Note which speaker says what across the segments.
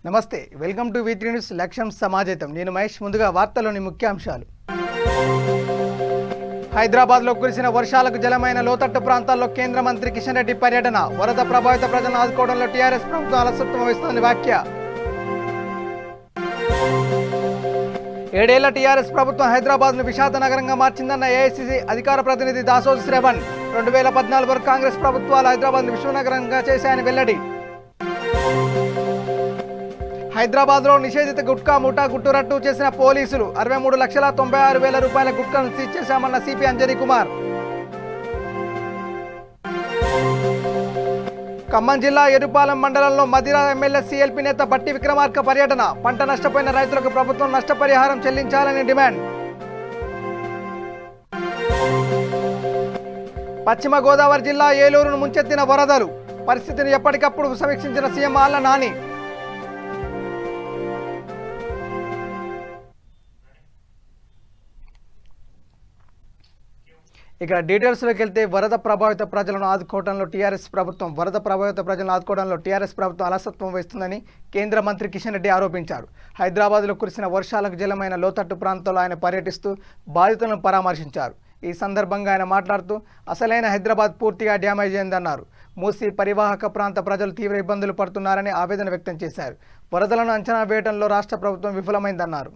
Speaker 1: నమస్తే, welcome to V3 news లక్ష్యం సమాజేతం. నేను మహేష్. ముందుగా వార్తల్లోని ముఖ్యాంశాలు. హైదరాబాద్లో కురిసిన వర్షాలకు జలమైన లోతట్టు ప్రాంతాల్లో కేంద్ర మంత్రి కిషన్ రెడ్డి పర్యటన. వరద ప్రభావిత ప్రజలను ఆదుకోవడంలో టీఆర్ఎస్ ప్రభుత్వం అలసత్వం వహిస్తోంది వ్యాఖ్య. 7 ఏళ్ల టీఆర్ఎస్ ప్రభుత్వం హైదరాబాద్ను విషాద నగరంగా మార్చిందన్న ఏఐసీసీ అధికార ప్రతినిధి దాసోజు శ్రవణ్. 2014 వరకు కాంగ్రెస్ ప్రభుత్వాలు హైదరాబాద్ను విశ్వనగరంగా చేశాయని వెల్లడి. హైదరాబాద్లో నిషేధిత గుట్కా ముఠా గుట్టురట్టు చేసిన పోలీసులు. 63,96,000 రూపాయల గుట్కాను సీజ్ చేశామన్న సిపి అంజనీ కుమార్. ఖమ్మం జిల్లా ఎరుపాలెం మండలంలో మదిరా ఎమ్మెల్యే సిఎల్పి నేత బట్టి విక్రమార్క పర్యటన. పంట నష్టపోయిన రైతులకు ప్రభుత్వం నష్టపరిహారం చెల్లించాలని డిమాండ్. పశ్చిమ గోదావరి జిల్లా ఏలూరును ముంచెత్తిన వరదలు. పరిస్థితిని ఎప్పటికప్పుడు సమీక్షించిన సీఎం ఆళ్ల నాని. ఇక డీటెయిల్స్లోకి వెళ్తే వరద ప్రభావిత ప్రజలను ఆదుకోవడంలో టీఆర్ఎస్ ప్రభుత్వం అలసత్వం వహిస్తుందని కేంద్ర మంత్రి కిషన్ రెడ్డి ఆరోపించారు. హైదరాబాద్లో కురిసిన వర్షాలకు జలమైన లోతట్టు ప్రాంతాల్లో ఆయన పర్యటిస్తూ బాధితులను పరామర్శించారు. ఈ సందర్భంగా ఆయన మాట్లాడుతూ అసలైన హైదరాబాద్ పూర్తిగా డ్యామేజ్ అయిందన్నారు. మూసీ పరివాహక ప్రాంత ప్రజలు తీవ్ర ఇబ్బందులు పడుతున్నారని ఆవేదన వ్యక్తం చేశారు. వరదలను అంచనా వేయడంలో రాష్ట్ర ప్రభుత్వం విఫలమైందన్నారు.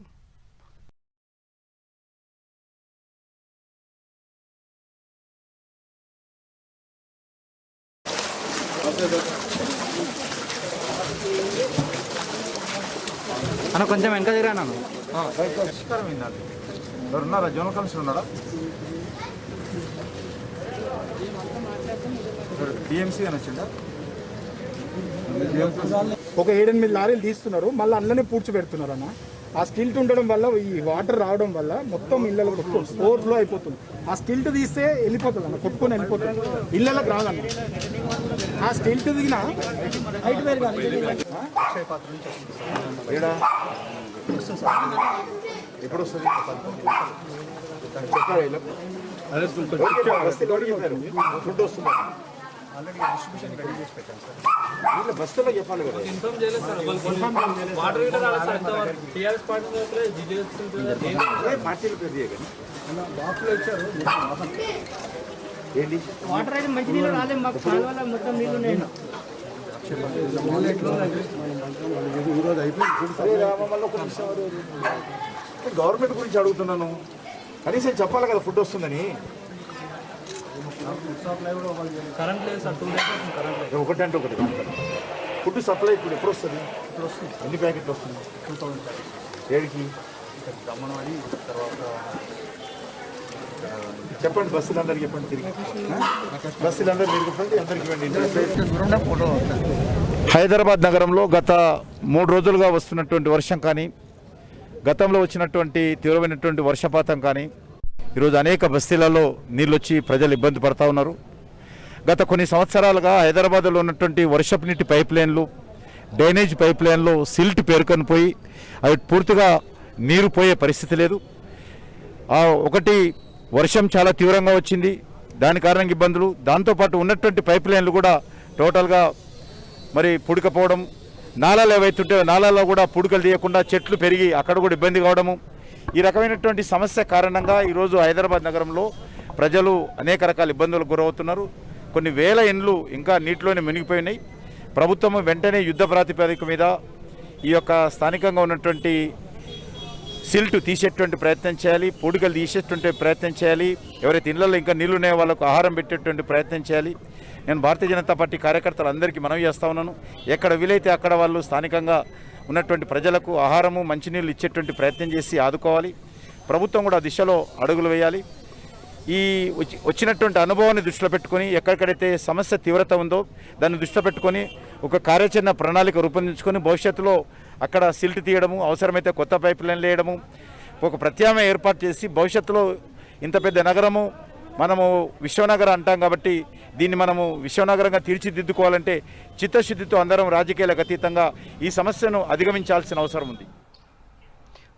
Speaker 2: అన్న కొంచెం వెనక తిరిగాను.
Speaker 3: ఉన్నారా? జోనల్ కమిషనర్ ఉన్నాడా? టీఎంసీ అని వచ్చిందా?
Speaker 4: ఒక 7-8 లారీలు తీస్తున్నారు, మళ్ళీ అందులోనే పూడ్చిపెడుతున్నారు అన్న. ఆ స్కిల్ట్ ఉండడం వల్ల, ఈ వాటర్ రావడం వల్ల మొత్తం ఇళ్ళలో ఓవర్ఫ్లో అయిపోతుంది. ఆ స్కిల్ట్ తీస్తే వెళ్ళిపోతుంది అన్న, కొట్టుకొని వెళ్ళిపోతుంది, ఇళ్ళకి రాదన్న. ఆ స్కిల్ట్ దిగిన
Speaker 3: ఎప్పుడు వస్తుంది? ఫుడ్ వస్తుంది. బస్సులో చెప్పాలి కదా. పార్టీలు పేరు చేయగలి ఏంటి
Speaker 5: వాటర్ అయితే మంచి నీళ్ళు రాలేదు మాకు. కాలువల మొత్తం నీళ్ళు ఉన్నాయి.
Speaker 3: గవర్నమెంట్ గురించి అడుగుతున్నాను. కనీసం చెప్పాలి కదా ఫుడ్ వస్తుందని. ఒకటి అంటే ఒకటి ఫుడ్ సప్లై ఇప్పుడు ఎప్పుడు వస్తుంది? ఎన్ని ప్యాకెట్లు వస్తుంది? 2000 ఏడికి చెప్పండి. బస్సులందరికీ చెప్పండి, తిరిగి బస్సులందరూ తిరిగి అందరికీ ఇవ్వండి. హైదరాబాద్ నగరంలో గత 3 రోజులుగా వస్తున్నటువంటి వర్షం కానీ, గతంలో వచ్చినటువంటి తీవ్రమైనటువంటి వర్షపాతం కానీ, ఈరోజు అనేక బస్తీలలో నీళ్ళు వచ్చి ప్రజలు ఇబ్బంది పడుతూ ఉన్నారు. గత కొన్ని సంవత్సరాలుగా హైదరాబాద్లో ఉన్నటువంటి వర్షపు నీటి పైప్ లైన్లు, డ్రైనేజ్ పైప్ లైన్లు సిల్ట్ పేరుకొని పోయి అవి పూర్తిగా నీరు పోయే పరిస్థితి లేదు. ఒకటి వర్షం చాలా తీవ్రంగా వచ్చింది, దాని కారణంగా ఇబ్బందులు. దాంతోపాటు ఉన్నటువంటి పైప్ లైన్లు కూడా టోటల్గా మరి పుడకపోవడం, నాలాలు ఏవైతుంటే నాలాల్లో కూడా పుడకలు తీయకుండా చెట్లు పెరిగి అక్కడ కూడా ఇబ్బంది కావడము, ఈ రకమైనటువంటి సమస్య కారణంగా ఈరోజు హైదరాబాద్ నగరంలో ప్రజలు అనేక రకాల ఇబ్బందులకు గురవుతున్నారు. కొన్ని వేల ఇండ్లు ఇంకా నీటిలోనే మునిగిపోయినాయి. ప్రభుత్వం వెంటనే యుద్ధ ప్రాతిపదిక మీద ఈ యొక్క స్థానికంగా ఉన్నటువంటి సిల్ట్ తీసేటువంటి ప్రయత్నం చేయాలి, పూడికలు తీసేటువంటి ప్రయత్నం చేయాలి. ఎవరైతే ఇళ్లలో ఇంకా నీళ్లు ఉన్నాయో వాళ్ళకు ఆహారం పెట్టేటువంటి ప్రయత్నం చేయాలి. నేను భారతీయ జనతా పార్టీ కార్యకర్తలు అందరికీ మనవి చేస్తూ ఉన్నాను. ఎక్కడ వీలైతే అక్కడ వాళ్ళు స్థానికంగా ఉన్నటువంటి ప్రజలకు ఆహారము, మంచినీళ్ళు ఇచ్చేటువంటి ప్రయత్నం చేసి ఆదుకోవాలి. ప్రభుత్వం కూడా దిశలో అడుగులు వేయాలి. ఈ వచ్చినటువంటి అనుభవాన్ని దృష్టిలో పెట్టుకొని, ఎక్కడికైతే సమస్య తీవ్రత ఉందో దాన్ని దృష్టిలో పెట్టుకొని ఒక కార్యాచరణ ప్రణాళిక రూపొందించుకొని భవిష్యత్తులో అక్కడ సిల్ట్ తీయడము, అవసరమైతే కొత్త పైప్ లైన్లు వేయడము, ఒక ప్రత్యామ్నాయం ఏర్పాటు చేసి భవిష్యత్తులో ఇంత పెద్ద నగరము మనము విశ్వనగరం అంటాం కాబట్టి దీన్ని మనము విశ్వనగరంగా తీర్చిదిద్దుకోవాలంటే చిత్తశుద్ధితో అందరం రాజకీయాలకు అతీతంగా ఈ సమస్యను అధిగమించాల్సిన అవసరం ఉంది.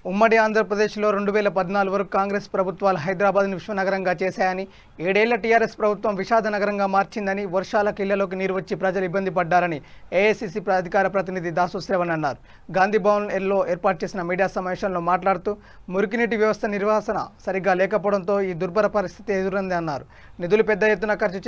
Speaker 1: ఉమ్మడి ఆంధ్రప్రదేశ్లో 2014 వరకు కాంగ్రెస్ ప్రభుత్వాలు హైదరాబాద్ను విశ్వనగరంగా చేశాయని, 7 ఏళ్ల టీఆర్ఎస్ ప్రభుత్వం విషాద నగరంగా మార్చిందని, వర్షాలకు ఇళ్లలోకి నీరు వచ్చి ప్రజలు ఇబ్బంది పడ్డారని ఏఐసీసీ అధికార ప్రతినిధి దాసు శ్రవణ్ అన్నారు. గాంధీ భవన్లో ఏర్పాటు చేసిన మీడియా సమావేశంలో మాట్లాడుతూ మురికినీటి వ్యవస్థ నిర్వహణ సరిగ్గా లేకపోవడంతో ఈ దుర్భర పరిస్థితి ఎదురైంది అన్నారు. నిధులు పెద్ద ఎత్తున ఖర్చు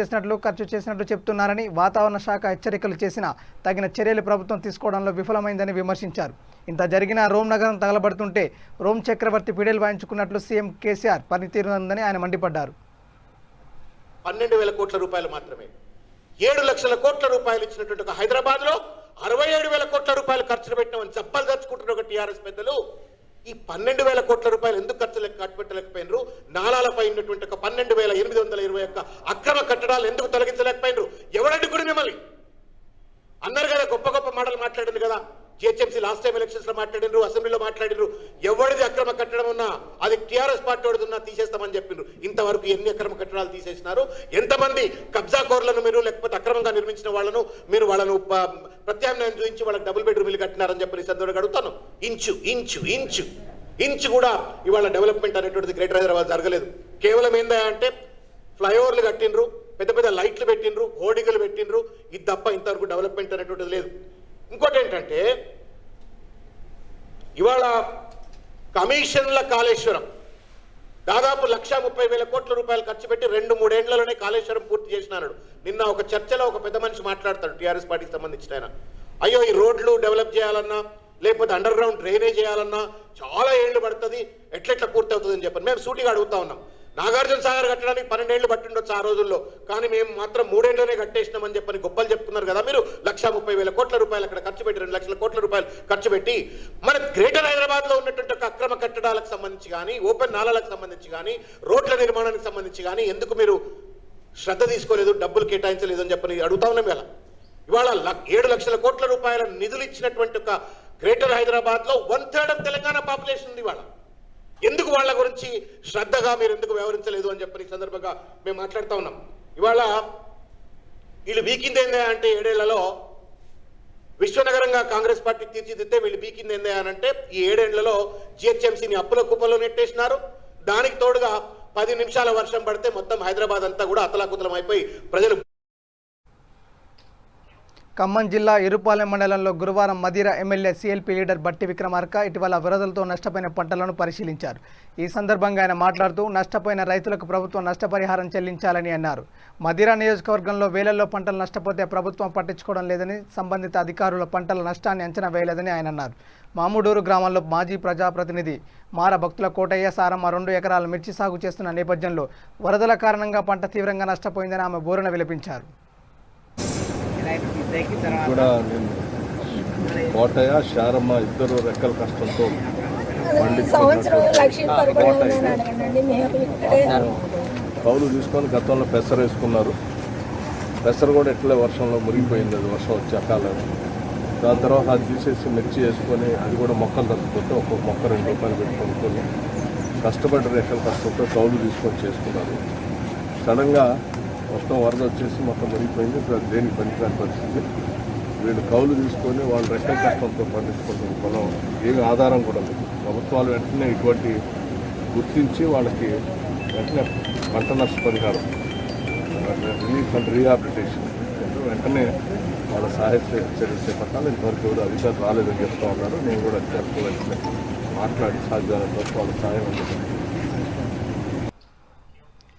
Speaker 1: చేసినట్లు చెప్తున్నారని, వాతావరణ శాఖ హెచ్చరికలు చేసినా తగిన చర్యలు ప్రభుత్వం తీసుకోవడంలో విఫలమైందని విమర్శించారు. ఇంత జరిగినా రోమ్ నగరం తగలబడుతుంటే రోమ్ చక్రవర్తి పిడేలు వాయించుకున్నట్లు సీఎం కేసీఆర్ పనితీరు ఉందని ఆయన మండిపడ్డారు.
Speaker 6: 12,000 కోట్ల రూపాయలు మాత్రమే 7 లక్షల కోట్ల రూపాయలు ఇచ్చినటువంటి ఒక హైదరాబాద్ లో 67,000 కోట్ల రూపాయలు ఖర్చు పెట్టినామని చెప్పలు తెచ్చుకుంటున్న ఒక టీఆర్ఎస్ పెద్దలు ఈ 12,000 కోట్ల రూపాయలు ఎందుకు ఖర్చు పెట్టలేకపోయినరు? నాలాలపై ఉన్నటువంటి ఒక 12,821 అక్రమ కట్టడాలు ఎందుకు తొలగించలేకపోయినరు? ఎవరండి కూడా మిమ్మల్ని అన్నారు కదా, గొప్ప గొప్ప మాటలు మాట్లాడింది కదా. జిహెచ్ఎంసీ లాస్ట్ టైం ఎలక్షన్స్ లో మాట్లాడినరు, అసెంబ్లీలో మాట్లాడినరు. ఎవరిది అక్రమ కట్టడం ఉన్నా అది టీఆర్ఎస్ పార్టీ వాడుతున్నా తీసేస్తామని చెప్పిండ్రు. ఇంతవరకు ఎన్ని అక్రమ కట్టడాలు తీసేసినారు? ఎంతమంది కబ్జా కోర్లను మీరు లేకపోతే అక్రమంగా నిర్మించిన వాళ్ళను మీరు వాళ్ళను ప్రత్యామ్నాయం చూపించి వాళ్ళకి డబుల్ బెడ్రూమ్ ఇల్లు కట్టినారని చెప్పి సందర్భంగా అడుగుతాను. ఇంచు కూడా ఇవాళ డెవలప్మెంట్ అనేటువంటిది గ్రేటర్ హైదరాబాద్ జరగలేదు. కేవలం ఏందా అంటే ఫ్లైఓవర్లు కట్టిండ్రు, పెద్ద పెద్ద లైట్లు పెట్టిండ్రు, హోర్డింగులు పెట్టిండ్రు. ఇది తప్ప ఇంతవరకు డెవలప్మెంట్ అనేటువంటిది లేదు. ఇంకోటి ఏంటంటే ఇవాళ కమిషన్ల కాళేశ్వరం దాదాపు 1,30,000 కోట్ల రూపాయలు ఖర్చు పెట్టి 2-3 ఏళ్లలోనే కాళేశ్వరం పూర్తి చేసినాడు. నిన్న ఒక చర్చలో ఒక పెద్ద మనిషి మాట్లాడతాడు, టీఆర్ఎస్ పార్టీకి సంబంధించిన ఆయన. అయ్యో ఈ రోడ్లు డెవలప్ చేయాలన్నా లేకపోతే అండర్ గ్రౌండ్ డ్రైనేజ్ చేయాలన్నా చాలా ఏళ్లు పడుతుంది, ఎట్లెట్లా పూర్తి అవుతుంది అని చెప్పని మేము సూటిగా అడుగుతా ఉన్నాం. నాగార్జున సాగర్ కట్టడానికి 12 ఏళ్లు పట్టిండొచ్చు ఆ రోజుల్లో, కానీ మేము మాత్రం 3 ఏళ్లనే కట్టేసినామని చెప్పని గొప్పలు చెప్తున్నారు కదా మీరు. 1,30,000 కోట్ల రూపాయలు అక్కడ ఖర్చు పెట్టి 2 లక్షల కోట్ల రూపాయలు ఖర్చు పెట్టి మన గ్రేటర్ హైదరాబాద్ లో ఉన్నటువంటి అక్రమ కట్టడాలకు సంబంధించి కానీ, ఓపెన్ నాలాలకు సంబంధించి కానీ, రోడ్ల నిర్మాణానికి సంబంధించి కానీ ఎందుకు మీరు శ్రద్ధ తీసుకోలేదు, డబ్బులు కేటాయించలేదు అని చెప్పని అడుగుతా ఉన్నాం. ఇవాళ 7 లక్షల కోట్ల రూపాయల నిధులు ఇచ్చినటువంటి ఒక గ్రేటర్ హైదరాబాద్ లో 1/3 ఆఫ్ తెలంగాణ పాపులేషన్ ఉంది. ఇవాళ ఎందుకు వాళ్ళ గురించి శ్రద్ధగా మీరు ఎందుకు వ్యవహరించలేదు అని చెప్పని ఈ సందర్భంగా మేము మాట్లాడుతూ ఉన్నాం. ఇవాళ వీళ్ళు వీకింది ఏందా అంటే 7 ఏళ్లలో విశ్వనగరంగా కాంగ్రెస్ పార్టీ తీర్చిదిద్దే వీళ్ళు వీకింది ఏందా అని అంటే ఈ 7 ఏళ్లలో జిహెచ్ఎంసీని అప్పుల కుప్పలో నెట్టేసినారు. దానికి తోడుగా 10 నిమిషాల వర్షం పడితే మొత్తం హైదరాబాద్ అంతా కూడా అతలాకుతలం అయిపోయి ప్రజలు.
Speaker 1: ఖమ్మం జిల్లా ఇరుపాలెం మండలంలో గురువారం మదిర ఎమ్మెల్యే సిఎల్పి లీడర్ బట్టి విక్రమార్క ఇటీవల వరదలతో నష్టపోయిన పంటలను పరిశీలించారు. ఈ సందర్భంగా ఆయన మాట్లాడుతూ నష్టపోయిన రైతులకు ప్రభుత్వం నష్టపరిహారం చెల్లించాలని అన్నారు. మదిర నియోజకవర్గంలో వేలల్లో పంటలు నష్టపోతే ప్రభుత్వం పట్టించుకోవడం లేదని, సంబంధిత అధికారుల పంటల నష్టాన్ని అంచనా వేయలేదని ఆయన అన్నారు. మాముడూరు గ్రామంలో మాజీ ప్రజాప్రతినిధి మార భక్తుల కోటయ్య సారమ్మ 2 ఎకరాల మిర్చి సాగు చేస్తున్న నేపథ్యంలో వరదల కారణంగా పంట తీవ్రంగా నష్టపోయిందని ఆమె బోరున విలపించారు.
Speaker 7: కూడా నేను కోటయ్య శారమ్మ ఇద్దరు రెక్కల కష్టంతో కౌలు తీసుకొని గతంలో పెసర వేసుకున్నారు. పెసర కూడా ఎట్లే వర్షంలో మురిగిపోయింది, అది వర్షం వచ్చి అకాలం. దాని తర్వాత అది తీసేసి మిర్చి వేసుకొని అది కూడా మొక్కలు తగ్గిపోతే ఒక్కొక్క మొక్క 2 రూపాయలు పెట్టుకొని కష్టపడి రెక్కల కష్టంతో కౌలు తీసుకొని చేసుకున్నారు. సడన్గా మొత్తం వరద వచ్చేసి మొత్తం మునిగిపోయింది. ఇప్పుడు దేనికి పనికిరాని పరిస్థితి. వీళ్ళు కౌలు తీసుకొని వాళ్ళు రెక్కల కష్టంతో పండించుకుంటున్న పొలం ఏమి ఆధారం కూడా లేదు. ప్రభుత్వాలు వెంటనే ఇటువంటి గుర్తించి వాళ్ళకి వెంటనే పంట నష్ట పరిహారం, రిలీఫ్ అండ్ రీహాబిలిటేషన్ వెంటనే వాళ్ళ సహాయ చర్యలు చేపట్టాలి. ఇంతవరకు కూడా అధికారులు రాలేదని చెప్తా ఉన్నారు. నేను కూడా అధికారులతో వెంటనే మాట్లాడి సాధ్యమైనంత వరకు వాళ్ళ సహాయం అందుతుంది.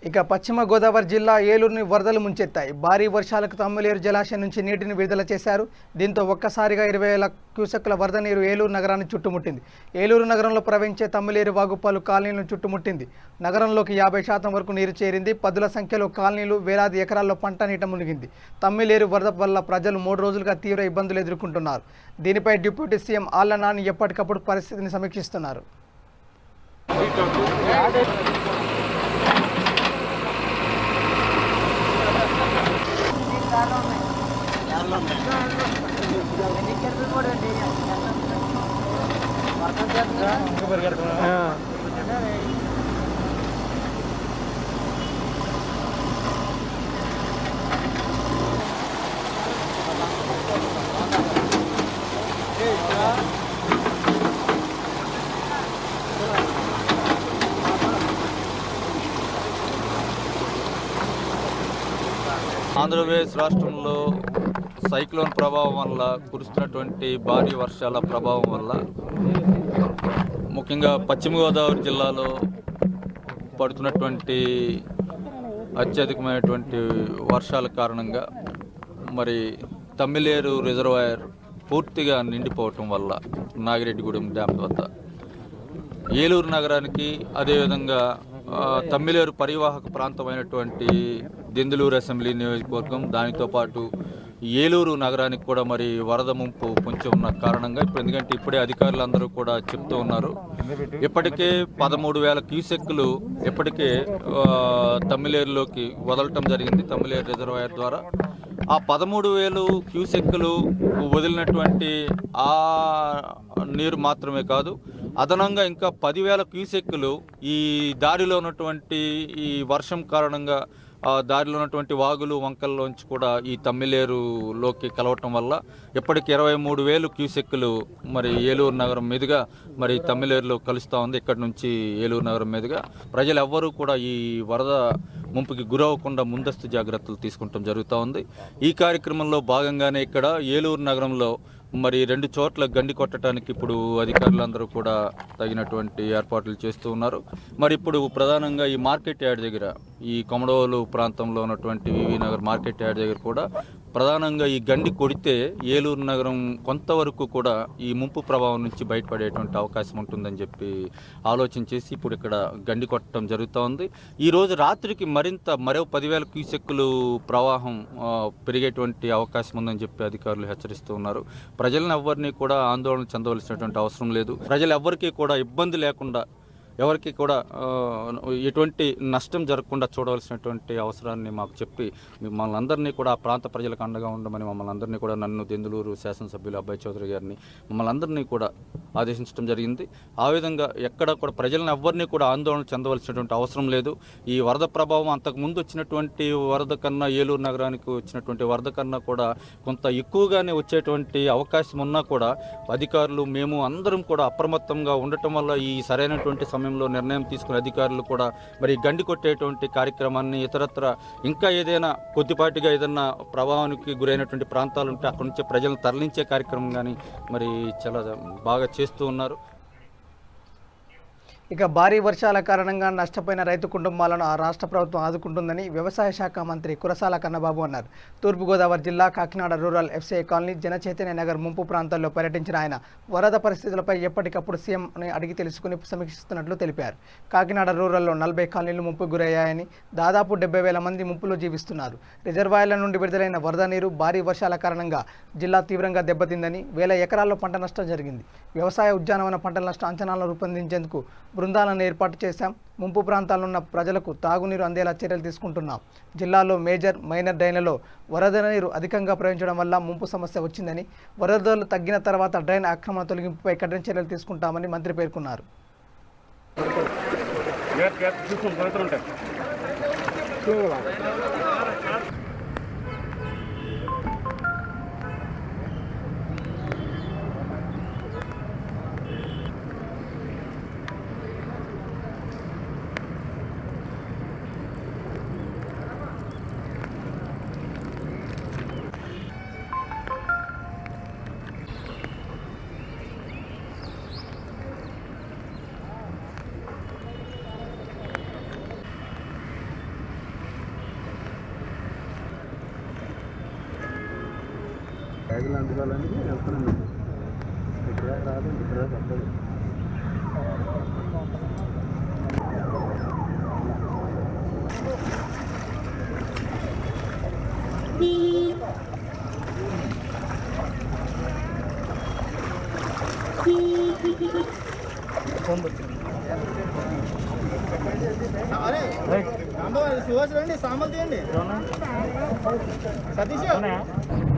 Speaker 1: ఇక పశ్చిమ గోదావరి జిల్లా ఏలూరుని వరదలు ముంచెత్తాయి. భారీ వర్షాలకు తమ్మిలేరు జలాశయం నుంచి నీటిని విడుదల చేశారు. దీంతో ఒక్కసారిగా 20,000 క్యూసెక్కుల వరద నీరు ఏలూరు నగరాన్ని చుట్టుముట్టింది. ఏలూరు నగరంలో ప్రవహించే తమ్మిలేరు వాగు పలు కాలనీలను చుట్టుముట్టింది. నగరంలోకి 50% వరకు నీరు చేరింది. పదుల సంఖ్యలో కాలనీలు, వేలాది ఎకరాల్లో పంట నీట మునిగింది. తమ్మిలేరు వరద వల్ల ప్రజలు 3 రోజులుగా తీవ్ర ఇబ్బందులు ఎదుర్కొంటున్నారు. దీనిపై డిప్యూటీ సీఎం ఆళ్ల నాని ఎప్పటికప్పుడు పరిస్థితిని సమీక్షిస్తున్నారు.
Speaker 8: ఆంధ్రప్రదేశ్ రాష్ట్రంలో సైక్లోన్ ప్రభావం వల్ల కురుస్తున్నటువంటి భారీ వర్షాల ప్రభావం వల్ల ముఖ్యంగా పశ్చిమ గోదావరి జిల్లాలో పడుతున్నటువంటి అత్యధికమైనటువంటి వర్షాల కారణంగా మరి తమ్మిలేరు రిజర్వాయర్ పూర్తిగా నిండిపోవటం వల్ల నాగిరెడ్డిగూడెం డ్యామ్ వద్ద ఏలూరు నగరానికి అదేవిధంగా తమ్మిలేరు పరివాహక ప్రాంతమైనటువంటి దెందులూరు అసెంబ్లీ నియోజకవర్గం దానితో పాటు ఏలూరు నగరానికి కూడా మరి వరద ముంపు పొంచి ఉన్న కారణంగా ఇప్పుడు ఎందుకంటే ఇప్పుడే అధికారులందరూ కూడా చెప్తూ ఉన్నారు ఇప్పటికే 13,000 క్యూసెక్కులు ఇప్పటికే తమ్మిలేరులోకి వదలటం జరిగింది తమ్మిలేరు రిజర్వాయర్ ద్వారా. ఆ 13,000 క్యూసెక్కులు వదిలినటువంటి ఆ నీరు మాత్రమే కాదు, అదనంగా ఇంకా 10,000 క్యూసెక్కులు ఈ దారిలో ఉన్నటువంటి ఈ వర్షం కారణంగా దారిలో ఉన్నటువంటి వాగులు వంకల్లోంచి కూడా ఈ తమ్మిలేరులోకి కలవటం వల్ల ఇప్పటికి 23,000 క్యూసెక్కులు మరి ఏలూరు నగరం మీదుగా మరి తమ్మిలేరులో కలుస్తూ ఉంది. ఇక్కడి నుంచి ఏలూరు నగరం మీదుగా ప్రజలు ఎవ్వరూ కూడా ఈ వరద ముంపుకి గురవ్వకుండా ముందస్తు జాగ్రత్తలు తీసుకుంటాం జరుగుతూ ఉంది. ఈ కార్యక్రమంలో భాగంగానే ఇక్కడ ఏలూరు నగరంలో మరి 2 చోట్ల గండి కొట్టడానికి ఇప్పుడు అధికారులందరూ కూడా తగినటువంటి ఏర్పాట్లు చేస్తూ ఉన్నారు. మరి ఇప్పుడు ప్రధానంగా ఈ మార్కెట్ యార్డ్ దగ్గర ఈ కొమడోలు ప్రాంతంలో ఉన్నటువంటి వివి నగర్ మార్కెట్ యార్డ్ దగ్గర కూడా ప్రధానంగా ఈ గండి కొడితే ఏలూరు నగరం కొంతవరకు కూడా ఈ ముంపు ప్రభావం నుంచి బయటపడేటువంటి అవకాశం ఉంటుందని చెప్పి ఆలోచన చేసి ఇప్పుడు ఇక్కడ గండి కొట్టడం జరుగుతూ ఉంది. ఈరోజు రాత్రికి మరో 10,000 క్యూసెక్కులు ప్రవాహం పెరిగేటువంటి అవకాశం ఉందని చెప్పి అధికారులు హెచ్చరిస్తూ ఉన్నారు. ప్రజలను ఎవరిని కూడా ఆందోళన చెందవలసినటువంటి అవసరం లేదు. ప్రజలు ఎవరికీ కూడా ఇబ్బంది లేకుండా ఎవరికి కూడా ఎటువంటి నష్టం జరగకుండా చూడవలసినటువంటి అవసరాన్ని మాకు చెప్పి మమ్మల్ని అందరినీ కూడా ప్రాంత ప్రజలకు అండగా ఉండమని మమ్మల్ని అందరినీ కూడా నన్ను దెందులూరు శాసనసభ్యులు అబ్బాయి చౌదరి గారిని మమ్మల్ని అందరినీ కూడా ఆదేశించడం జరిగింది. ఆ విధంగా ఎక్కడ కూడా ప్రజలను ఎవరిని కూడా ఆందోళన చెందవలసినటువంటి అవసరం లేదు. ఈ వరద ప్రభావం అంతకుముందు వచ్చినటువంటి వరద కన్నా ఏలూరు నగరానికి వచ్చినటువంటి వరద కన్నా కూడా కొంత ఎక్కువగానే వచ్చేటువంటి అవకాశం ఉన్నా కూడా అధికారులు మేము అందరం కూడా అప్రమత్తంగా ఉండటం వల్ల ఈ సరైనటువంటి సమయంలో నిర్ణయం తీసుకునే అధికారులు కూడా మరి గండి కొట్టేటువంటి కార్యక్రమాన్ని ఇతరత్ర ఇంకా ఏదైనా కొద్దిపాటిగా ఏదైనా ప్రభావానికి గురైనటువంటి ప్రాంతాలు ఉంటే అక్కడి నుంచి ప్రజలను తరలించే కార్యక్రమం కానీ మరి చాలా బాగా చేస్తూ ఉన్నారు.
Speaker 1: ఇక భారీ వర్షాల కారణంగా నష్టపోయిన రైతు కుటుంబాలను ఆ రాష్ట్ర ప్రభుత్వం ఆదుకుంటుందని వ్యవసాయ శాఖ మంత్రి కురసాల కన్నబాబు అన్నారు. తూర్పుగోదావరి జిల్లా Kakinada rural FCI colony Janachaitanya Nagar ముంపు ప్రాంతాల్లో పర్యటించిన ఆయన వరద పరిస్థితులపై ఎప్పటికప్పుడు సీఎంని అడిగి తెలుసుకుని సమీక్షిస్తున్నట్లు తెలిపారు. కాకినాడ రూరల్లో 40 కాలనీలు ముంపుకు గురయ్యాయని, దాదాపు 70,000 మంది ముంపులో జీవిస్తున్నారు. రిజర్వాయర్ల నుండి విడుదలైన వరద నీరు భారీ వర్షాల కారణంగా జిల్లా తీవ్రంగా దెబ్బతిందని, 1,000 ఎకరాల్లో పంట నష్టం జరిగింది. వ్యవసాయ ఉద్యానవన పంటల నష్ట అంచనాలను రూపొందించేందుకు బృందాలను ఏర్పాటు చేశాం. ముంపు ప్రాంతాల్లో ఉన్న ప్రజలకు తాగునీరు అందేలా చర్యలు తీసుకుంటున్నాం. జిల్లాలో మేజర్, మైనర్ డ్రైన్లలో వరద నీరు అధికంగా ప్రవహించడం వల్ల ముంపు సమస్య వచ్చిందని, వరదలు తగ్గిన తర్వాత డ్రైన్ ఆక్రమణ తొలగింపుపై కఠిన చర్యలు తీసుకుంటామని మంత్రి పేర్కొన్నారు.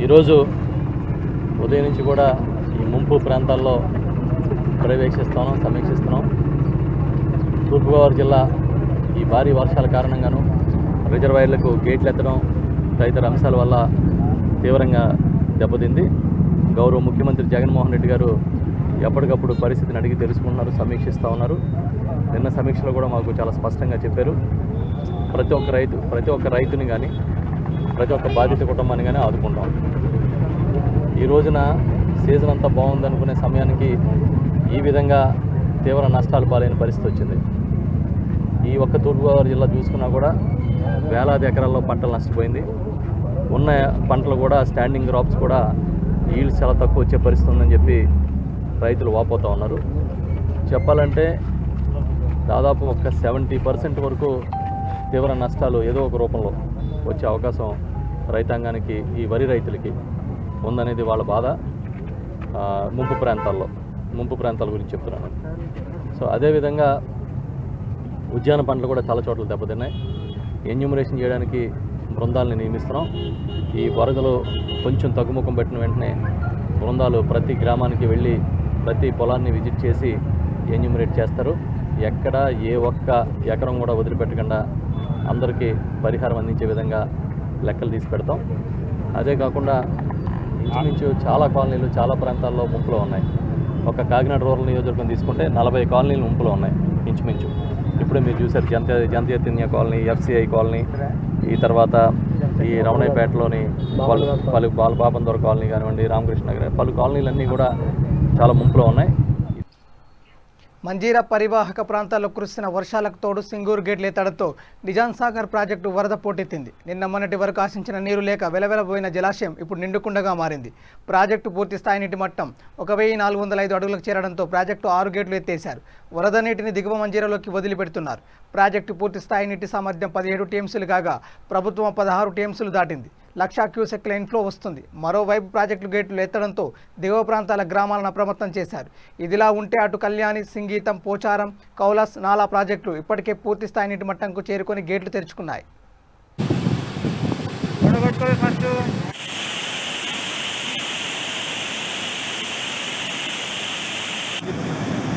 Speaker 9: ఈరోజు ఉదయం నుంచి కూడా ఈ ముంపు ప్రాంతాల్లో పర్యవేక్షిస్తున్నాం, సమీక్షిస్తున్నాం. తూర్పుగోదావరి జిల్లా ఈ భారీ వర్షాల కారణంగాను రిజర్వాయర్లకు గేట్లు ఎత్తడం తదితర అంశాల వల్ల తీవ్రంగా దెబ్బతింది. గౌరవ ముఖ్యమంత్రి జగన్మోహన్ రెడ్డి గారు ఎప్పటికప్పుడు పరిస్థితిని అడిగి తెలుసుకుంటున్నారు, సమీక్షిస్తూ ఉన్నారు. నిన్న సమీక్షలో కూడా మాకు చాలా స్పష్టంగా చెప్పారు, ప్రతి ఒక్క రైతుని కానీ ప్రతి ఒక్క బాధిత కుటుంబాన్ని కానీ ఆదుకుంటాం. ఈ రోజున సీజన్ అంతా బాగుందనుకునే సమయానికి ఈ విధంగా తీవ్ర నష్టాలు పాలైన పరిస్థితి వచ్చింది. ఈ ఒక్క తూర్పుగోదావరి జిల్లా చూసుకున్నా కూడా వేలాది ఎకరాల్లో పంటలు నష్టపోయింది. ఉన్న పంటలు కూడా స్టాండింగ్ క్రాప్స్ కూడా ఈల్డ్స్ చాలా తక్కువ వచ్చే పరిస్థితి ఉందని చెప్పి రైతులు వాపోతూ ఉన్నారు. చెప్పాలంటే దాదాపు ఒక 70% వరకు తీవ్ర నష్టాలు ఏదో ఒక రూపంలో వచ్చే అవకాశం రైతాంగానికి, ఈ వరి రైతులకి ఉందనేది వాళ్ళ బాధ. ముంపు ప్రాంతాల గురించి చెప్తున్నాను. సో అదేవిధంగా ఉద్యాన పంటలు కూడా చాలా చోట్ల దెబ్బతిన్నాయి. ఎన్యూమరేషన్ చేయడానికి బృందాలని నియమిస్తున్నాం. ఈ వరదలు కొంచెం తగ్గుముఖం పెట్టిన వెంటనే బృందాలు ప్రతి గ్రామానికి వెళ్ళి ప్రతి పొలాన్ని విజిట్ చేసి ఎన్యూమరేట్ చేస్తారు. ఎక్కడ ఏ ఒక్క ఎకరం కూడా వదిలిపెట్టకుండా అందరికీ పరిహారం అందించే విధంగా లెక్కలు తీసి పెడతాం. అదే కాకుండా ఇంచుమించు చాలా కాలనీలు చాలా ప్రాంతాల్లో ముంపులో ఉన్నాయి. ఒక కాకినాడ రూరల్ నియోజకవర్గం తీసుకుంటే 40 కాలనీలు ముంపులో ఉన్నాయి ఇంచుమించు. ఇప్పుడే మీరు చూశారు జంతీయ తిన్య కాలనీ, FCI కాలనీ, ఈ తర్వాత ఈ రమణయ్యపేటలోని పలు బాలబాబందర్ కాలనీ కానివ్వండి, రామకృష్ణ నగర్, పలు కాలనీలన్నీ కూడా చాలా ముంపులో ఉన్నాయి.
Speaker 1: మంజీరా పరివాహక ప్రాంతాల్లో కురుస్తున్న వర్షాలకు తోడు సింగూరు గేట్ల ఎత్తడంతో నిజాం సాగర్ ప్రాజెక్టు వరద పోటెత్తింది. నిన్న మొన్నటి వరకు ఆశించిన నీరు లేక వెలవెలబోయిన జలాశయం ఇప్పుడు నిండుకుండగా మారింది. ప్రాజెక్టు పూర్తి స్థాయి నీటి మట్టం 1405 అడుగులకు చేరడంతో ప్రాజెక్టు 6 గేట్లు ఎత్తేశారు. వరద నీటిని దిగువ మంజీరాలోకి వదిలిపెడుతున్నారు. ప్రాజెక్టు పూర్తి స్థాయి నీటి సామర్థ్యం 17 టీఎంసీలు కాగా ప్రభుత్వం 16 టీఎంసీలు దాటింది. 1,00,000 క్యూసెక్ల ఇన్ఫ్లో వస్తుంది. మరోవైపు ప్రాజెక్టు గేట్లు ఎత్తడంతో దిగువ ప్రాంతాల గ్రామాలను అప్రమత్తం చేశారు. ఇదిలా ఉంటే అటు కళ్యాణి, సింగీతం, పోచారం, కౌలాస్, నాలా ప్రాజెక్టులు ఇప్పటికే పూర్తి స్థాయి నీటి మట్టంకు చేరుకొని గేట్లు తెరుచుకున్నాయి.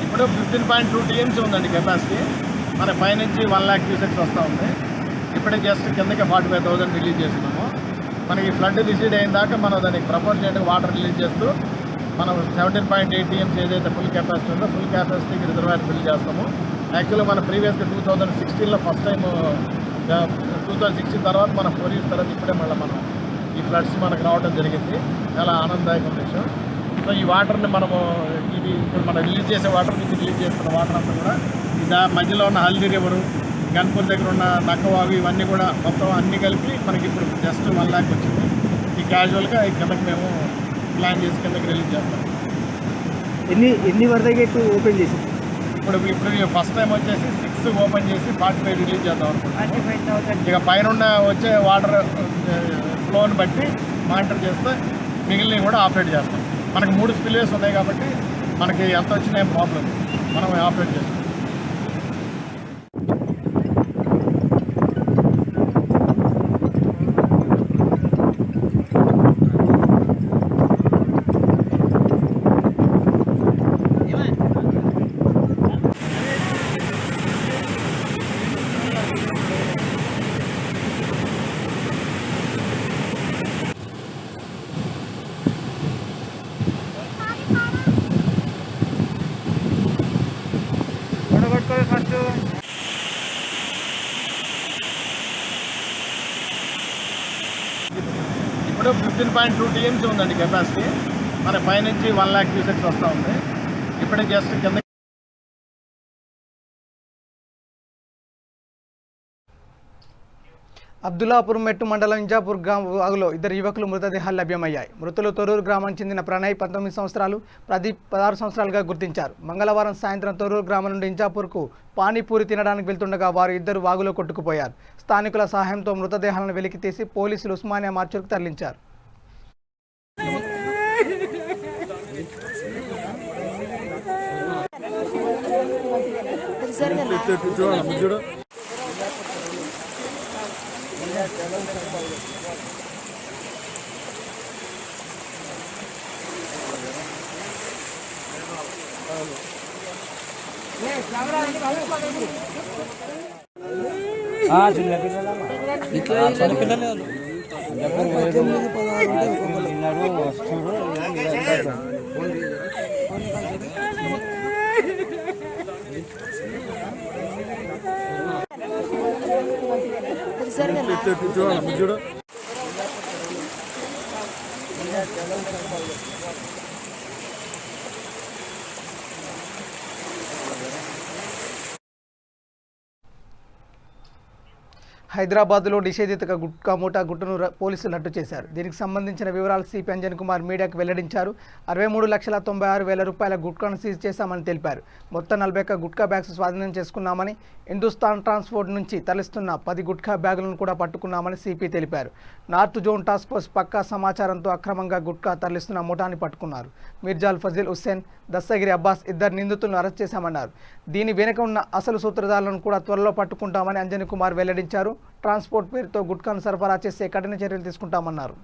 Speaker 4: ఇప్పుడు 15.2 టీఎంసీ ఉందండి కెపాసిటీ. మన పైనుంచి 1,00,000 క్యూసెక్స్ వస్తూ ఉంది. ఇప్పుడే జస్ట్ కిందకి 45,000 రిలీజ్ చేస్తున్నాము. మనకి ఫ్లడ్ రిసీడ్ అయిన దాకా మనం దానికి ప్రపోర్షనేట్గా వాటర్ రిలీజ్ చేస్తూ మనం 17.8 టీఎంసీ ఏదైతే ఫుల్ కెపాసిటీ ఉందో ఫుల్ కెపాసిటీకి రిజర్వాయర్ బిల్డ్ చేస్తాము. యాక్చువల్గా మన ప్రీవియస్గా 2016లో ఫస్ట్ టైం, 2016 తర్వాత మన 4 years తర్వాత ఇప్పుడే మళ్ళీ మనం ఈ ఫ్లడ్స్ మనకు రావడం జరిగింది. చాలా ఆనందదాయకమైన విషయం. సో ఈ వాటర్ని మనము ఇది ఇప్పుడు మనం రిలీజ్ చేసే వాటర్ నుంచి రిలీజ్ చేస్తున్న వాటర్ అంతా కూడా మధ్యలో ఉన్న హల్దీ రివరు, గన్పూర్ దగ్గర ఉన్న నక్కవాగు, ఇవన్నీ కూడా మొత్తం అన్నీ కలిపి మనకి ఇప్పుడు జస్ట్ 1,00,000 వచ్చింది. ఈ క్యాజువల్గా ఈ కిందకి మేము ప్లాన్ చేసి కిందకి రిలీజ్ చేస్తాం.
Speaker 5: ఎన్ని వరద గేట్లు ఓపెన్ చేసి
Speaker 4: ఇప్పుడు ఫస్ట్ టైం వచ్చేసి 6 ఓపెన్ చేసి 45 రిలీజ్ చేద్దాం అనుకుంటున్నాం. ఇక పైన వచ్చే వాటర్ ఫ్లోని బట్టి మానిటర్ చేస్తే మిగిలినవి కూడా ఆపరేట్ చేస్తాం. మనకు 3 స్పిల్వేస్ ఉన్నాయి కాబట్టి మనకి ఎంత వచ్చినా ఏం ప్రాబ్లం, మనం ఆపరేట్ చేస్తాం. ఇప్పుడు 15.2 టీఎంసీ ఉందండి కెపాసిటీ. మన పైనుంచి 1,00,000 క్యూసెక్స్ వస్తూ ఉంది. ఇప్పుడే జస్ట్ కింద
Speaker 1: అబ్దుల్లాపూర్ మెట్టు మండలం ఇంజాపూర్ వాగులో 2 యువకులు మృతదేహాలు లభ్యమయ్యాయి. మృతులు తొర్రూరు గ్రామానికి చెందిన ప్రణయ్ 19 సంవత్సరాలు, ప్రదీప్ 16 సంవత్సరాలుగా గుర్తించారు. మంగళవారం సాయంత్రం తొర్రూరు గ్రామం నుండి ఇంజాపూర్కు పానీపూరి తినడానికి వెళ్తుండగా వారు 2 వాగులో కొట్టుకుపోయారు. స్థానికుల సహాయంతో మృతదేహాలను వెలికితీసి పోలీసులు ఉస్మానియా మార్చుకు తరలించారు.
Speaker 10: చూడ
Speaker 1: హైదరాబాద్లో నిషేధిత గుట్కా మూటా గుట్టును పోలీసులు రట్టు చేశారు. దీనికి సంబంధించిన వివరాలు సిపి అంజన్ కుమార్ మీడియాకు వెల్లడించారు. 63,96,000 రూపాయల గుట్కాను సీజ్ చేశామని తెలిపారు. మొత్తం 41 గుట్కా బ్యాగ్స్ స్వాధీనం చేసుకున్నామని, హిందుస్థాన్ ట్రాన్స్పోర్ట్ నుంచి తరలిస్తున్న 10 గుట్కా బ్యాగులను కూడా పట్టుకున్నామని సిపి తెలిపారు. నార్త్ జోన్ టాస్క్ ఫోర్స్ పక్కా సమాచారంతో అక్రమంగా గుట్కా తరలిస్తున్న ముఠాని పట్టుకున్నారు. మిర్జాల్ ఫజిల్ హుస్సేన్, దస్తగిరి అబ్బాస్ ఇద్దరు నిందితులను అరెస్ట్ చేశామన్నారు. దీని వెనుక ఉన్న అసలు సూత్రధారులను కూడా త్వరలో పట్టుకుంటామని అంజన్ కుమార్ వెల్లడించారు. ట్రాన్స్పోర్ట్ పేరుతో గుట్కాను సరఫరా చేసే కఠిన చర్యలు తీసుకుంటామన్నారు.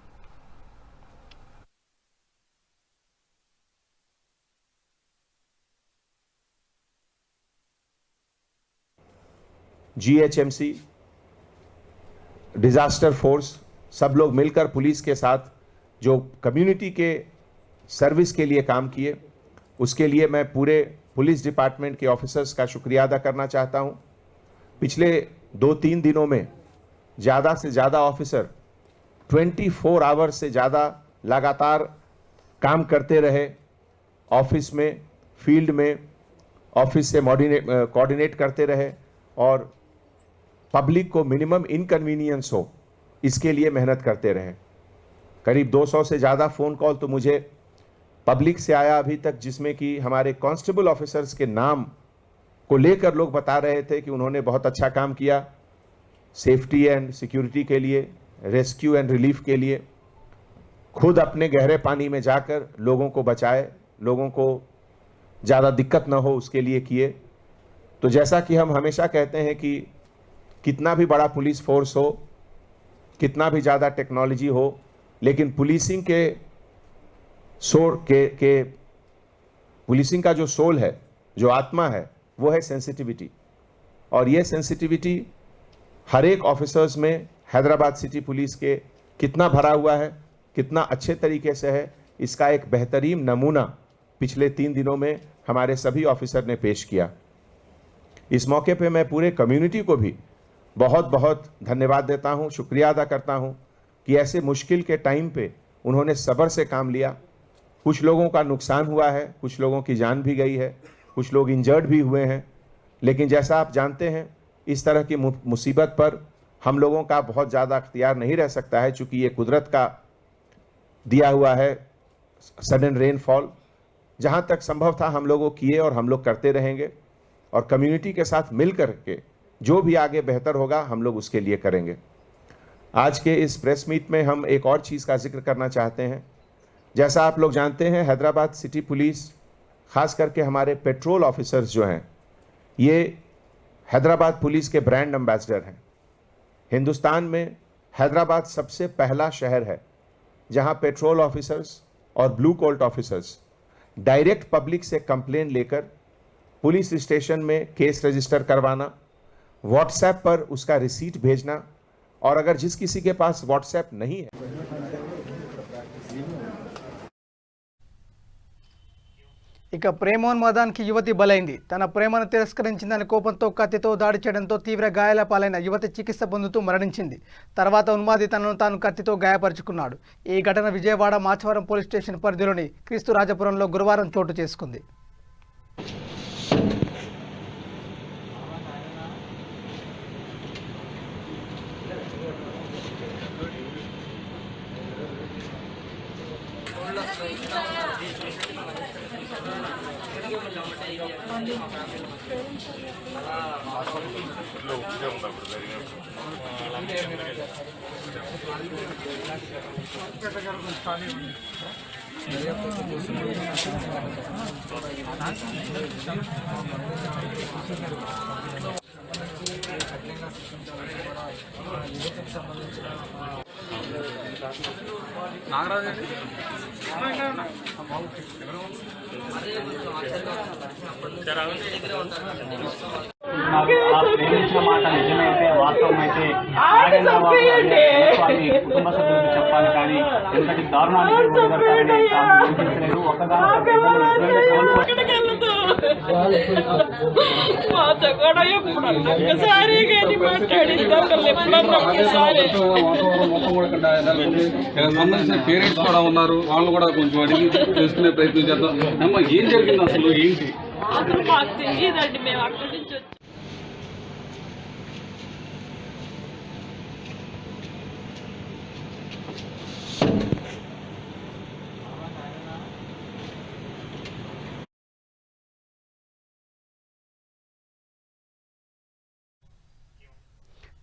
Speaker 10: जीएचएमसी, डिजास्टर फोर्स, सब लोग मिलकर पुलिस के साथ जो कम्युनिटी के सर्विस के लिए काम किए, उसके लिए मैं पूरे पुलिस डिपार्टमेंट के ऑफिसर्स का शुक्रिया अदा करना चाहता हूं। पिछले 2-3 दिनों में ज़्यादा से ज़्यादा ऑफिसर 24 आवर्स से ज़्यादा लगातार काम करते रहे। ऑफिस में, फील्ड में, ऑफिस से कोऑर्डिनेट करते रहे और पब्लिक को मिनिमम इनकन्वीनियंस हो, इसके लिए मेहनत करते रहे। करीब 200 से ज़्यादा फ़ोन कॉल तो मुझे पब्लिक से आया अभी तक, जिसमें कि हमारे कांस्टेबल ऑफिसर्स के नाम को लेकर लोग बता रहे थे कि उन्होंने बहुत अच्छा काम किया सेफ्टी एंड सिक्योरिटी के लिए, रेस्क्यू एंड रिलीफ के लिए, खुद अपने गहरे पानी में जाकर लोगों को बचाए, लोगों को ज़्यादा दिक्कत न हो उसके लिए किए। तो जैसा कि हम हमेशा कहते हैं कि कितना भी बड़ा पुलिस फोर्स हो, कितना भी ज़्यादा टेक्नोलॉजी हो, लेकिन पुलिसिंग पुलिसिंग का जो सोल है, जो आत्मा है, वो है सेंसिटिविटी। और ये सेंसिटिविटी हर एक ऑफिसर्स में हैदराबाद सिटी पुलिस के कितना भरा हुआ है, कितना अच्छे तरीके से है, इसका एक बेहतरीन नमूना पिछले 3 दिनों में हमारे सभी ऑफिसर ने पेश किया। इस मौके पे मैं पूरे कम्युनिटी को भी बहुत बहुत धन्यवाद देता हूँ, शुक्रिया अदा करता हूँ कि ऐसे मुश्किल के टाइम पे उन्होंने सब्र से काम लिया। कुछ लोगों का नुकसान हुआ है, कुछ लोगों की जान भी गई है, कुछ लोग इंजर्ड भी हुए हैं, लेकिन जैसा आप जानते हैं इस तरह की मुसीबत पर हम लोगों का बहुत ज़्यादा अख्तियार नहीं रह सकता है, चूँकि ये कुदरत का दिया हुआ है सडन रेनफॉल। जहाँ तक संभव था हम लोगों किए और हम लोग करते रहेंगे, और कम्युनिटी के साथ मिल कर के जो भी आगे बेहतर होगा हम लोग उसके लिए करेंगे। आज के इस प्रेस मीट में हम एक और चीज़ का जिक्र करना चाहते हैं। जैसा आप लोग जानते हैं हैदराबाद सिटी पुलिस, ख़ास करके हमारे पेट्रोल ऑफिसर्स जो हैं, ये हैदराबाद पुलिस के ब्रांड एम्बेसडर हैं। हिंदुस्तान में हैदराबाद सबसे पहला शहर है जहां पेट्रोल ऑफिसर्स और blue Colt officers direct public से कंप्लेन लेकर पुलिस स्टेशन में केस रजिस्टर करवाना, व्हाट्सएप पर उसका रिसीट भेजना, और अगर जिस किसी के पास व्हाट्सएप नहीं है
Speaker 1: ఇక ప్రేమోన్మాదానికి యువతి బలైంది. తన ప్రేమను తిరస్కరించిందని కోపంతో కత్తితో దాడి చేయడంతో తీవ్ర గాయాల పాలైన యువతి చికిత్స పొందుతూ మరణించింది. తర్వాత ఉన్మాది తనను తాను కత్తితో గాయపరుచుకున్నాడు. ఈ ఘటన విజయవాడ మాచవరం పోలీస్ స్టేషన్ పరిధిలోని క్రీస్తురాజపురంలో గురువారం చోటు చేసుకుంది.
Speaker 5: ప్రేమించిన మాట నిజమైతే వాస్తవమైతే కుటుంబ సభ్యులకు చెప్పాలి, కానీ ఎంతటి దారుణానికి గురిపడతారని
Speaker 11: సంబంధించిన పేరెంట్స్ కూడా ఉన్నారు, వాళ్ళు కూడా కొంచెం అడిగి తెలుసుకునే ప్రయత్నం చేద్దాం. అమ్మ ఏం జరిగింది అసలు ఏంటి?
Speaker 12: మాకు తెలియదండి, మేము అక్కడి నుంచి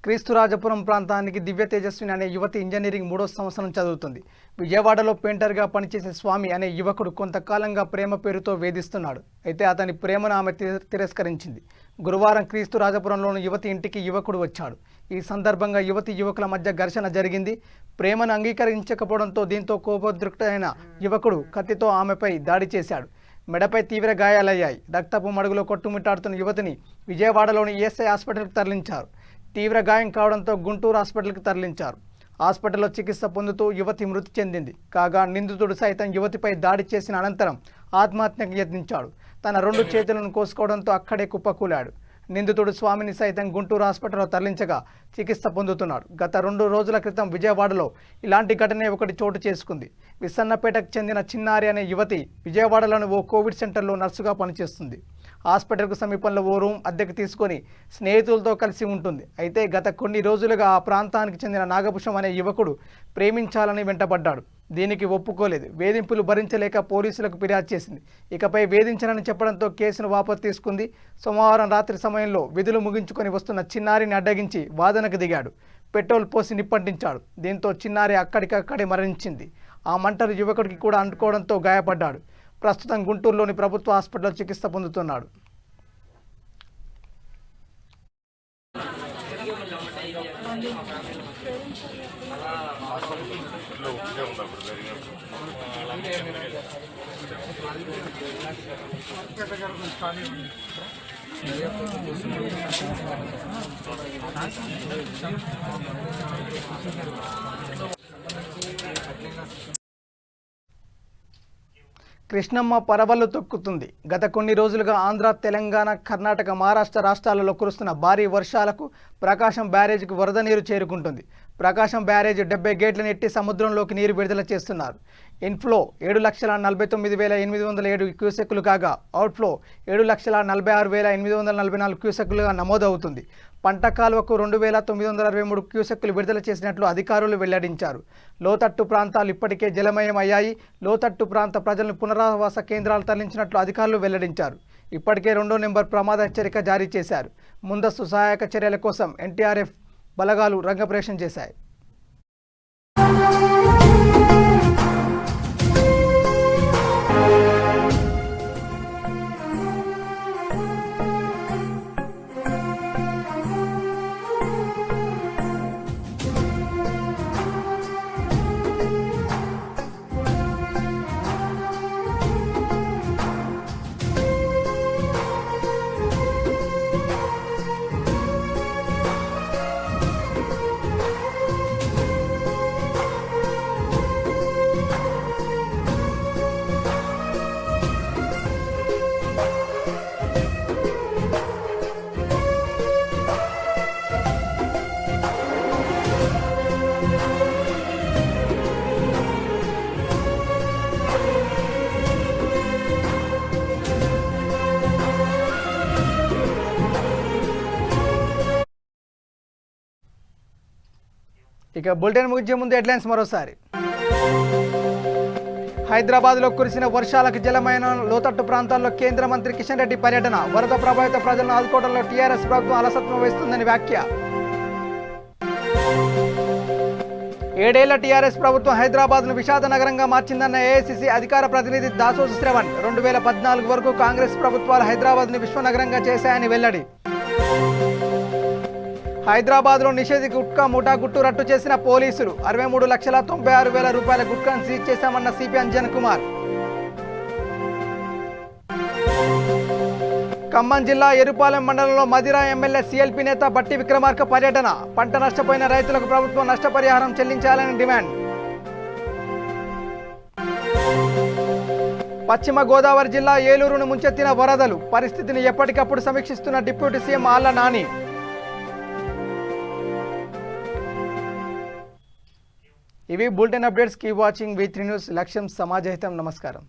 Speaker 1: క్రీస్తురాజపురం ప్రాంతానికి దివ్య తేజస్విని అనే యువతి ఇంజనీరింగ్ 3వ సంవత్సరం చదువుతుంది. విజయవాడలో పెయింటర్గా పనిచేసే స్వామి అనే యువకుడు కొంతకాలంగా ప్రేమ పేరుతో వేధిస్తున్నాడు. అయితే అతని ప్రేమను ఆమె తిరస్కరించింది. గురువారం క్రీస్తురాజపురంలోని యువతి ఇంటికి యువకుడు వచ్చాడు. ఈ సందర్భంగా యువకుల మధ్య ఘర్షణ జరిగింది. ప్రేమను అంగీకరించకపోవడంతో దీంతో కోపోద్రిక్తుడైన యువకుడు కత్తితో ఆమెపై దాడి చేశాడు. మెడపై తీవ్ర గాయాలయ్యాయి. రక్తపు మడుగులో కొట్టుమిట్టాడుతున్న యువతిని విజయవాడలోని ఈఎస్ఐ హాస్పిటల్కి తరలించారు. తీవ్ర గాయం కావడంతో గుంటూరు హాస్పిటల్కి తరలించారు. హాస్పిటల్లో చికిత్స పొందుతూ యువతి మృతి చెందింది. కాగా నిందితుడు సైతం యువతిపై దాడి చేసిన అనంతరం ఆత్మహత్యకు యత్నించాడు. తన 2 చేతులను కోసుకోవడంతో అక్కడే కుప్పకూలాడు. నిందితుడు స్వామిని సైతం గుంటూరు హాస్పిటల్లో తరలించగా చికిత్స పొందుతున్నాడు. గత 2 రోజుల క్రితం విజయవాడలో ఇలాంటి ఘటనే ఒకటి చోటు చేసుకుంది. విసన్నపేటకు చెందిన చిన్నారి అనే యువతి విజయవాడలోని ఓ కోవిడ్ సెంటర్లో నర్సుగా పనిచేస్తుంది. హాస్పిటల్కు సమీపంలో ఓ రూమ్ అద్దెకు తీసుకొని స్నేహితులతో కలిసి ఉంటుంది. అయితే గత కొన్ని రోజులుగా ఆ ప్రాంతానికి చెందిన నాగభూషం అనే యువకుడు ప్రేమించాలని వెంటబడ్డాడు. దీనికి ఒప్పుకోలేదు. వేధింపులు భరించలేక పోలీసులకు ఫిర్యాదు చేసింది. ఇకపై వేధించనని చెప్పడంతో కేసును వాపసు తీసుకుంది. సోమవారం రాత్రి సమయంలో విధులు ముగించుకొని వస్తున్న చిన్నారిని అడ్డగించి వాదనకు దిగాడు. పెట్రోల్ పోసి నిప్పంటించాడు. దీంతో చిన్నారి అక్కడికక్కడే మరణించింది. ఆ మంటలు యువకుడికి కూడా అంటుకోవడంతో గాయపడ్డాడు. ప్రస్తుతం గుంటూరులోని ప్రభుత్వ హాస్పిటల్లో చికిత్స పొందుతున్నాడు. కృష్ణమ్మ పరవళ్లు తొక్కుతుంది. గత కొన్ని రోజులుగా ఆంధ్ర, తెలంగాణ, కర్ణాటక, మహారాష్ట్ర రాష్ట్రాలలో కురుస్తున్న భారీ వర్షాలకు ప్రకాశం బ్యారేజ్కు వరద నీరు చేరుకుంటుంది. ప్రకాశం బ్యారేజ్ 70 గేట్లను ఎట్టి సముద్రంలోకి నీరు విడుదల చేస్తున్నారు. ఇన్ఫ్లో 7,49,807 క్యూసెక్కులు కాగా అవుట్ఫ్లో 7,46,844 క్యూసెక్కులుగా నమోదవుతుంది. పంట కాలువకు 2,963 క్యూసెక్కులు విడుదల చేసినట్లు అధికారులు వెల్లడించారు. లోతట్టు ప్రాంతాలు ఇప్పటికే జలమయం అయ్యాయి. లోతట్టు ప్రాంత ప్రజలను పునరావాస కేంద్రాలు తరలించినట్లు అధికారులు వెల్లడించారు. ఇప్పటికే 2వ నెంబర్ ప్రమాద హెచ్చరిక జారీ చేశారు. ముందస్తు సహాయక చర్యల కోసం ఎన్టీఆర్ఎఫ్ బలగాలు రంగప్రవేశం చేశాయి. ఇక బులెటిన్ ముగించే ముందు హెడ్లైన్స్ మరోసారి. హైదరాబాద్లో కురిసిన వర్షాలకు జలమైన లోతట్టు ప్రాంతాల్లో కేంద్ర మంత్రి కిషన్ రెడ్డి పర్యటన. వరద ప్రభావిత ప్రజలను ఆదుకోవడంలో టీఆర్ఎస్ ప్రభుత్వం అలసత్వం వహిస్తుందని వ్యాఖ్య. 7 ఏళ్ల టీఆర్ఎస్ ప్రభుత్వం హైదరాబాద్ను విషాద నగరంగా మార్చిందన్న ఏఐసిసి అధికార ప్రతినిధి దాసోజు శ్రవణ్. 2014 వరకు కాంగ్రెస్ ప్రభుత్వాలు హైదరాబాద్ను విశ్వనగరంగా చేశాయని వెల్లడి. హైదరాబాద్లో నిషేధిత గుట్కా ముఠా గుట్టు రట్టు చేసిన పోలీసులు. 63,96,000 రూపాయల గుట్కాను సీజ్ చేశామన్న సిపి అంజన్ కుమార్. ఖమ్మం జిల్లా ఎరుపాలెం మండలంలో మదిరా ఎమ్మెల్యే సిఎల్పి నేత బట్టి విక్రమార్క పర్యటన. పంట నష్టపోయిన రైతులకు ప్రభుత్వం నష్టపరిహారం చెల్లించాలని డిమాండ్. పశ్చిమ గోదావరి జిల్లా ఏలూరును ముంచెత్తిన వరదలు. పరిస్థితిని ఎప్పటికప్పుడు సమీక్షిస్తున్న డిప్యూటీ సీఎం ఆళ్ల నాని. ఇవి bulletin updates. Keep watching V3 news. లక్ష్యం సమాజహితం. నమస్కారం.